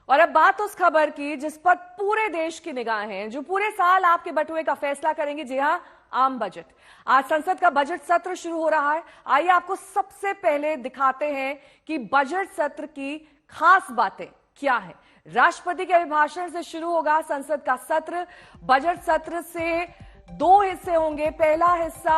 और अब बात उस खबर की जिस पर पूरे देश की निगाहें हैं, जो पूरे साल आपके बटुए का फैसला करेंगे। जी हां, आम बजट। आज संसद का बजट सत्र शुरू हो रहा है। आइए आपको सबसे पहले दिखाते हैं कि बजट सत्र की खास बातें क्या है। राष्ट्रपति के अभिभाषण से शुरू होगा संसद का सत्र। बजट सत्र से दो हिस्से होंगे। पहला हिस्सा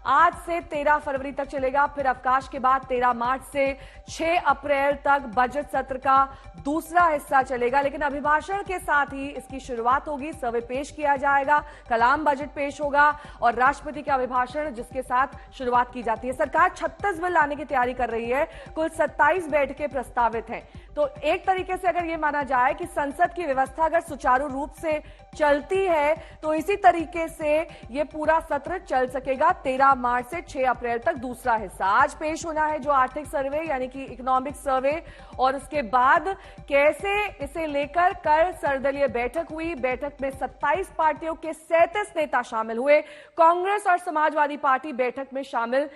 आज से 13 फरवरी तक चलेगा, फिर अवकाश के बाद 13 मार्च से 6 अप्रैल तक बजट सत्र का दूसरा हिस्सा चलेगा। लेकिन अभिभाषण के साथ ही इसकी शुरुआत होगी, सर्वे पेश किया जाएगा, कलाम बजट पेश होगा और राष्ट्रपति का अभिभाषण जिसके साथ शुरुआत की जाती है। सरकार 36 बिल लाने की तैयारी कर रही है। कुल 27 बैठकें प्रस्तावित हैं। तो एक तरीके से अगर यह माना जाए कि संसद की व्यवस्था अगर सुचारू रूप से चलती है तो इसी तरीके से यह पूरा सत्र चल सकेगा। 13 मार्च से 6 अप्रैल तक दूसरा हिस्सा आज पेश होना है, जो आर्थिक सर्वे यानी कि इकोनॉमिक सर्वे, और उसके बाद कैसे इसे लेकर कल सर्वदलीय बैठक हुई। बैठक में 27 पार्टियों के 37 नेता शामिल हुए। कांग्रेस और समाजवादी पार्टी बैठक में शामिल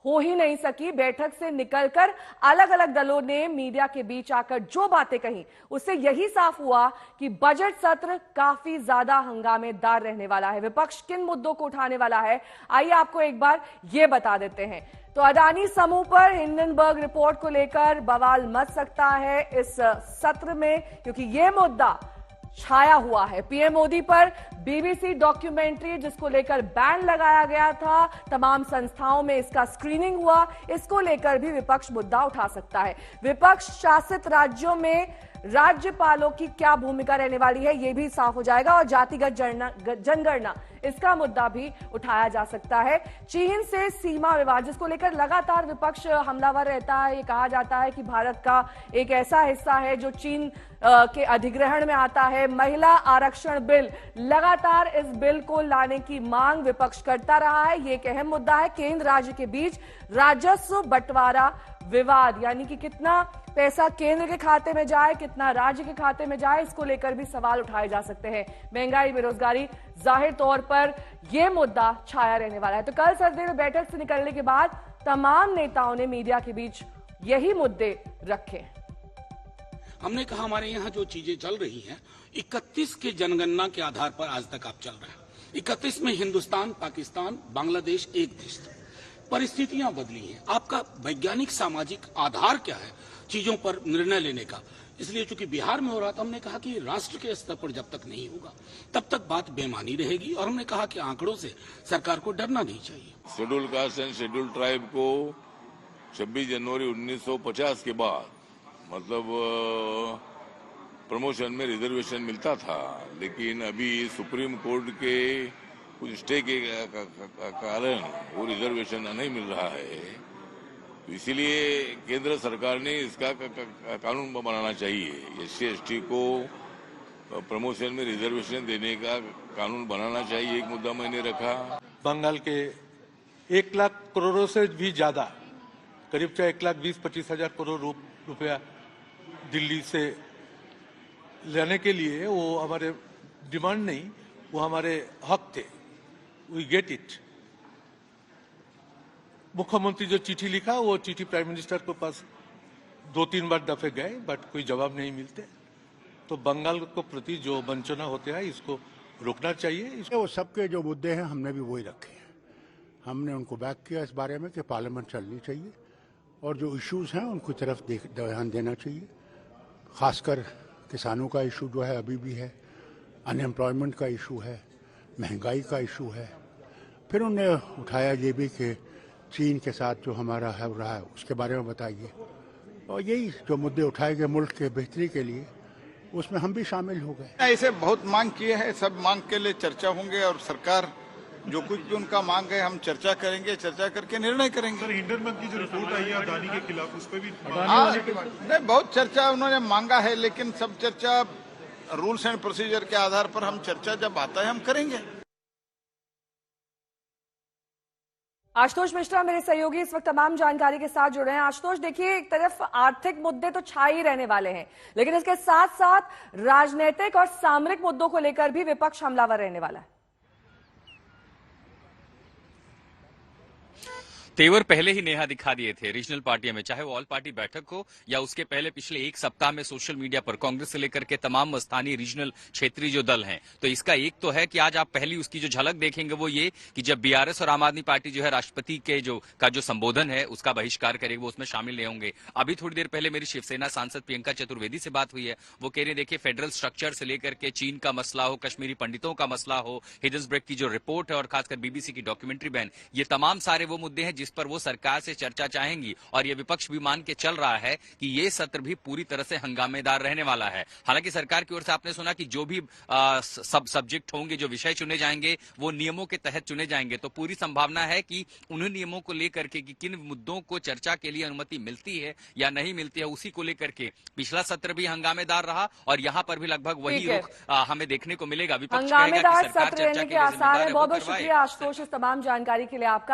हो ही नहीं सकी। बैठक से निकलकर अलग अलग दलों ने मीडिया के बीच आकर जो बातें कही, उससे यही साफ हुआ कि बजट सत्र काफी ज्यादा हंगामेदार रहने वाला है। विपक्ष किन मुद्दों को उठाने वाला है, आइए आपको एक बार यह बता देते हैं। तो अडानी समूह पर हिंडनबर्ग रिपोर्ट को लेकर बवाल मच सकता है इस सत्र में, क्योंकि यह मुद्दा छाया हुआ है। पीएम मोदी पर बीबीसी डॉक्यूमेंट्री जिसको लेकर बैन लगाया गया था, तमाम संस्थाओं में इसका स्क्रीनिंग हुआ, इसको लेकर भी विपक्ष मुद्दा उठा सकता है। विपक्ष शासित राज्यों में राज्यपालों की क्या भूमिका रहने वाली है, यह भी साफ हो जाएगा। और जातिगत जनगणना, इसका मुद्दा भी उठाया जा सकता है। चीन से सीमा विवाद जिसको लेकर लगातार विपक्ष हमलावर रहता है। ये कहा जाता है कि भारत का एक ऐसा हिस्सा है जो चीन के अधिग्रहण में आता है। महिला आरक्षण बिल, लगातार इस बिल को लाने की मांग विपक्ष करता रहा है। ये एक अहम मुद्दा है। केंद्र राज्य के बीच राजस्व बंटवारा विवाद, यानी कि कितना पैसा केंद्र के खाते में जाए, कितना राज्य के खाते में जाए, इसको लेकर भी सवाल उठाए जा सकते हैं। महंगाई, बेरोजगारी, जाहिर तौर पर यह मुद्दा छाया रहने वाला है। तो कल सर्वदलीय बैठक से निकलने के बाद तमाम नेताओं ने मीडिया के बीच यही मुद्दे रखे। हमने कहा हमारे यहाँ जो चीजें चल रही हैं 31 के जनगणना के आधार पर आज तक आप चल रहे हैं। 31 में हिंदुस्तान, पाकिस्तान, बांग्लादेश एक देश था। परिस्थितियां बदली हैं। आपका वैज्ञानिक सामाजिक आधार क्या है चीजों पर निर्णय लेने का? इसलिए चूंकि बिहार में हो रहा था, हमने कहा कि राष्ट्र के स्तर पर जब तक नहीं होगा तब तक बात बेमानी रहेगी। और हमने कहा कि आंकड़ों से सरकार को डरना नहीं चाहिए। Schedule caste and schedule tribe को 26 जनवरी 1950 के बाद मतलब प्रमोशन में रिजर्वेशन मिलता था, लेकिन अभी सुप्रीम कोर्ट के कुछ स्टे के कारण वो रिजर्वेशन नहीं मिल रहा है। तो इसीलिए केंद्र सरकार ने इसका कानून बनाना चाहिए। एससी एसटी को प्रमोशन में रिजर्वेशन देने का कानून बनाना चाहिए। एक मुद्दा मैंने रखा। बंगाल के 1 लाख करोड़ों से भी ज्यादा, करीब 1,20-25 हजार करोड़ रुपया दिल्ली से लेने के लिए, वो हमारे डिमांड नहीं, वो हमारे हक थे। We get it. मुख्यमंत्री जो चिट्ठी लिखा, वो चिट्ठी प्राइम मिनिस्टर के पास 2-3 बार दफे गए, बट कोई जवाब नहीं मिलते। तो बंगाल को प्रति जो वंचना होते हैं, इसको रोकना चाहिए। वो सबके जो मुद्दे हैं हमने भी वही रखे हैं। हमने उनको बैक किया इस बारे में कि पार्लियामेंट चलनी चाहिए और जो इश्यूज हैं उनकी तरफ ध्यान देना चाहिए। खासकर किसानों का इशू जो है अभी भी है, अनएम्प्लॉयमेंट का इशू है, महंगाई का इशू है। फिर उन्होंने उठाया ये भी कि चीन के साथ जो हमारा है रहा है उसके बारे में बताइए। और यही जो मुद्दे उठाए गए मुल्क के बेहतरी के लिए, उसमें हम भी शामिल हो गए। ऐसे बहुत मांग किए हैं, सब मांग के लिए चर्चा होंगे और सरकार जो कुछ भी उनका मांग है हम चर्चा करेंगे, चर्चा करके निर्णय करेंगे। सर, हिंडनबर्ग की जो रिपोर्ट आई है अडानी के खिलाफ, उस पर भी नहीं, बहुत चर्चा उन्होंने मांगा है, लेकिन सब चर्चा रूल्स एंड प्रोसीजर के आधार पर हम चर्चा जब आता है हम करेंगे। आशुतोष मिश्रा मेरे सहयोगी इस वक्त तमाम जानकारी के साथ जुड़े हैं। आशुतोष, देखिए, एक तरफ आर्थिक मुद्दे तो छा ही रहने वाले हैं, लेकिन इसके साथ साथ राजनीतिक और सामरिक मुद्दों को लेकर भी विपक्ष हमलावर रहने वाला है। तेवर पहले ही नेहा दिखा दिए थे रीजनल पार्टियों में, चाहे वो ऑल पार्टी बैठक हो या उसके पहले पिछले एक सप्ताह में सोशल मीडिया पर कांग्रेस से लेकर के तमाम स्थानीय रीजनल क्षेत्रीय जो दल हैं। तो इसका एक तो है कि आज आप पहली उसकी जो झलक देखेंगे वो ये कि जब बीआरएस और आम आदमी पार्टी जो है राष्ट्रपति के जो संबोधन है उसका बहिष्कार करेगी, वो उसमें शामिल नहीं होंगे। अभी थोड़ी देर पहले मेरी शिवसेना सांसद प्रियंका चतुर्वेदी से बात हुई है, वो कह रहे देखिए फेडरल स्ट्रक्चर से लेकर के चीन का मसला हो, कश्मीरी पंडितों का मसला हो, हिडन्सबर्ग की जो रिपोर्ट है और खासकर बीबीसी की डॉक्यूमेंट्री बैन, ये तमाम सारे वो मुद्दे हैं जिस पर वो सरकार से चर्चा चाहेंगी। और ये विपक्ष भी मान के चल रहा है कि ये सत्र भी पूरी तरह से हंगामेदार रहने वाला है। हालांकि सरकार की ओर से आपने सुना कि जो भी सब सब्जेक्ट होंगे, जो विषय चुने जाएंगे वो नियमों के तहत चुने जाएंगे। तो पूरी संभावना है कि उन्हीं नियमों को लेकर के कि किन मुद्दों को चर्चा के लिए अनुमति मिलती है या नहीं मिलती है, उसी को लेकर के पिछला सत्र भी हंगामेदार रहा और यहाँ पर भी लगभग वही रुख हमें देखने को मिलेगा। विपक्ष कहेगा कि सरकार चर्चा के लिए जिम्मेदार है, वो बहुत बहुत करवाए। शुक्रिया आशुतोष इस तमाम जानकारी के लिए आपका।